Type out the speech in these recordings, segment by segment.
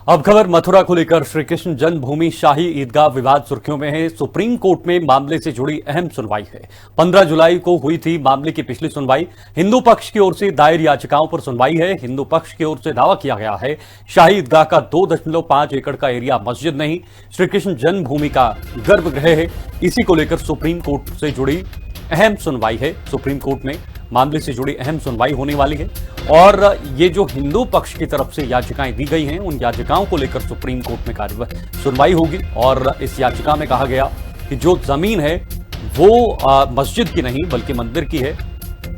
अब खबर मथुरा को लेकर श्री कृष्ण जन्मभूमि शाही ईदगाह विवाद सुर्खियों में है। सुप्रीम कोर्ट में मामले से जुड़ी अहम सुनवाई है। 15 जुलाई को हुई थी मामले की पिछली सुनवाई। हिंदू पक्ष की ओर से दायर याचिकाओं पर सुनवाई है। हिंदू पक्ष की ओर से दावा किया गया है शाही ईदगाह का 2.5 एकड़ का एरिया मस्जिद नहीं, श्री कृष्ण जन्मभूमि का गर्भगृह है। इसी को लेकर सुप्रीम कोर्ट से जुड़ी अहम सुनवाई है। सुप्रीम कोर्ट में मामले से जुड़ी अहम सुनवाई होने वाली है और ये जो हिंदू पक्ष की तरफ से याचिकाएं दी गई हैं, उन याचिकाओं को लेकर सुप्रीम कोर्ट में सुनवाई होगी। और इस याचिका में कहा गया कि जो जमीन है वो मस्जिद की नहीं बल्कि मंदिर की है।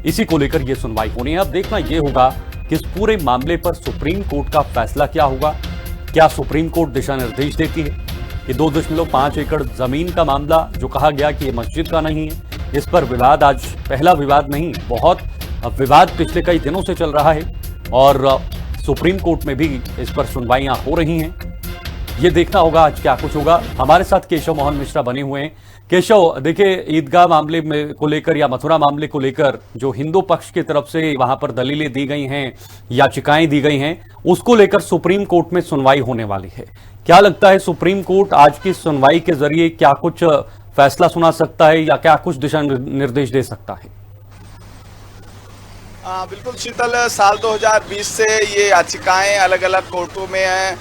इसी को लेकर यह सुनवाई होनी है। अब देखना यह होगा कि इस पूरे मामले पर सुप्रीम कोर्ट का फैसला क्या होगा। क्या सुप्रीम कोर्ट दिशा निर्देश देती है कि 2.5 एकड़ जमीन का मामला जो कहा गया कि यह मस्जिद का नहीं है, इस पर विवाद आज पहला विवाद नहीं, बहुत विवाद पिछले कई दिनों से चल रहा है और सुप्रीम कोर्ट में भी इस पर सुनवाइयां हो रही हैं। ये देखना होगा आज क्या कुछ होगा। हमारे साथ केशव मोहन मिश्रा बने हुए हैं। केशव, देखिए, ईदगाह मामले में को लेकर या मथुरा मामले को लेकर जो हिंदू पक्ष की तरफ से वहां पर दलीलें दी गई हैं, याचिकाएं दी गई हैं, उसको लेकर सुप्रीम कोर्ट में सुनवाई होने वाली है। क्या लगता है सुप्रीम कोर्ट आज की सुनवाई के जरिए क्या कुछ फैसला सुना सकता है या क्या कुछ दिशा निर्देश दे सकता है? बिल्कुल शीतल, साल 2020 से ये याचिकाएं अलग अलग कोर्टों में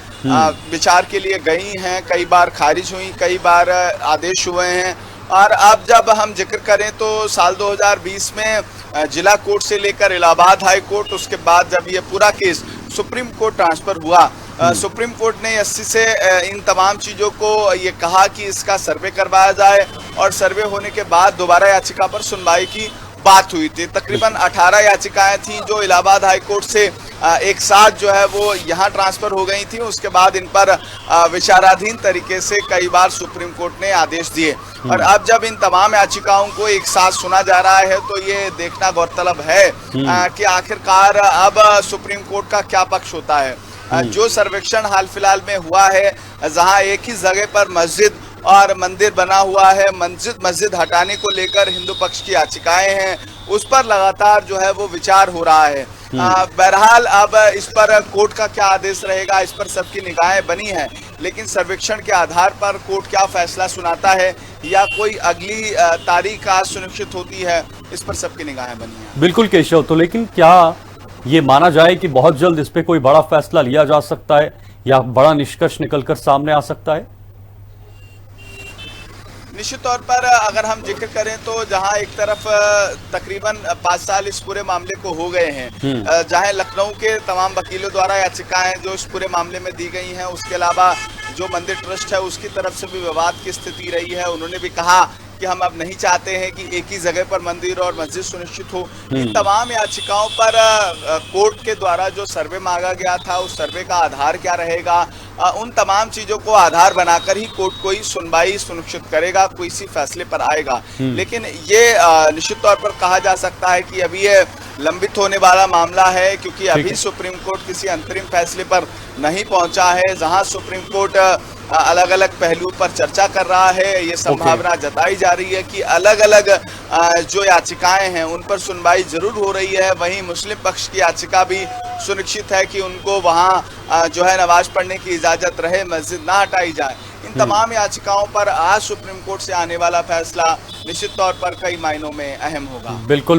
विचार के लिए गई हैं। कई बार खारिज हुई, कई बार आदेश हुए हैं। और अब जब हम जिक्र करें तो साल 2020 में जिला कोर्ट से लेकर इलाहाबाद हाई कोर्ट, उसके बाद जब ये पूरा केस सुप्रीम कोर्ट ट्रांसफर हुआ, सुप्रीम कोर्ट ने 80 से इन तमाम चीज़ों को ये कहा कि इसका सर्वे करवाया जाए और सर्वे होने के बाद दोबारा याचिका पर सुनवाई की बात हुई थी। तकरीबन 18 याचिकाएं थीं जो इलाहाबाद हाई कोर्ट से एक साथ जो है वो यहाँ ट्रांसफर हो गई थी। उसके बाद इन पर विचाराधीन तरीके से कई बार सुप्रीम कोर्ट ने आदेश दिए और अब जब इन तमाम याचिकाओं को एक साथ सुना जा रहा है तो ये देखना गौरतलब है कि आखिरकार अब सुप्रीम कोर्ट का क्या पक्ष होता है। जो सर्वेक्षण हाल फिलहाल में हुआ है, जहां एक ही जगह पर मस्जिद और मंदिर बना हुआ है, मस्जिद हटाने को लेकर हिंदू पक्ष की याचिकाएं हैं, उस पर लगातार जो है वो विचार हो रहा है। बहरहाल अब इस पर कोर्ट का क्या आदेश रहेगा, इस पर सबकी निगाहें बनी हैं, लेकिन सर्वेक्षण के आधार पर कोर्ट क्या फैसला सुनाता है या कोई अगली तारीख आज सुनिश्चित होती है, इस पर सबकी निगाहें बनी हैं। बिल्कुल केशव, तो लेकिन क्या ये माना जाए कि बहुत जल्द इस पे कोई बड़ा फैसला लिया जा सकता है या बड़ा निष्कर्ष निकलकर सामने आ सकता है? निश्चित तौर पर अगर हम जिक्र करें तो जहां एक तरफ तकरीबन 5 साल इस पूरे मामले को हो गए हैं, जहां लखनऊ के तमाम वकीलों द्वारा याचिकाएं जो इस पूरे मामले में दी गई हैं, उसके अलावा जो मंदिर ट्रस्ट है उसकी तरफ से भी विवाद की स्थिति रही है। उन्होंने भी कहा कि हम अब नहीं चाहते हैं कि एक ही जगह पर मंदिर और मस्जिद सुनिश्चित हो। इन तमाम याचिकाओं पर कोर्ट के द्वारा जो सर्वे मांगा गया था, उस सर्वे का आधार क्या रहेगा, उन तमाम चीज़ों को आधार बनाकर ही कोर्ट कोई सुनवाई सुनिश्चित करेगा, कोई सी फैसले पर आएगा। लेकिन ये निश्चित तौर पर कहा जा सकता है कि अभी ये लंबित होने वाला मामला है, क्योंकि अभी सुप्रीम कोर्ट किसी अंतरिम फैसले पर नहीं पहुंचा है। जहां सुप्रीम कोर्ट अलग अलग पहलुओं पर चर्चा कर रहा है, ये संभावना जताई जा रही है कि अलग अलग जो याचिकाएं हैं उन पर सुनवाई जरूर हो रही है। वहीं मुस्लिम पक्ष की याचिका भी सुनिश्चित है कि उनको वहां जो है नमाज पढ़ने की इजाजत रहे, मस्जिद ना हटाई जाए। इन तमाम याचिकाओं पर आज सुप्रीम कोर्ट से आने वाला फैसला निश्चित तौर पर कई मायनों में अहम होगा। बिल्कुल।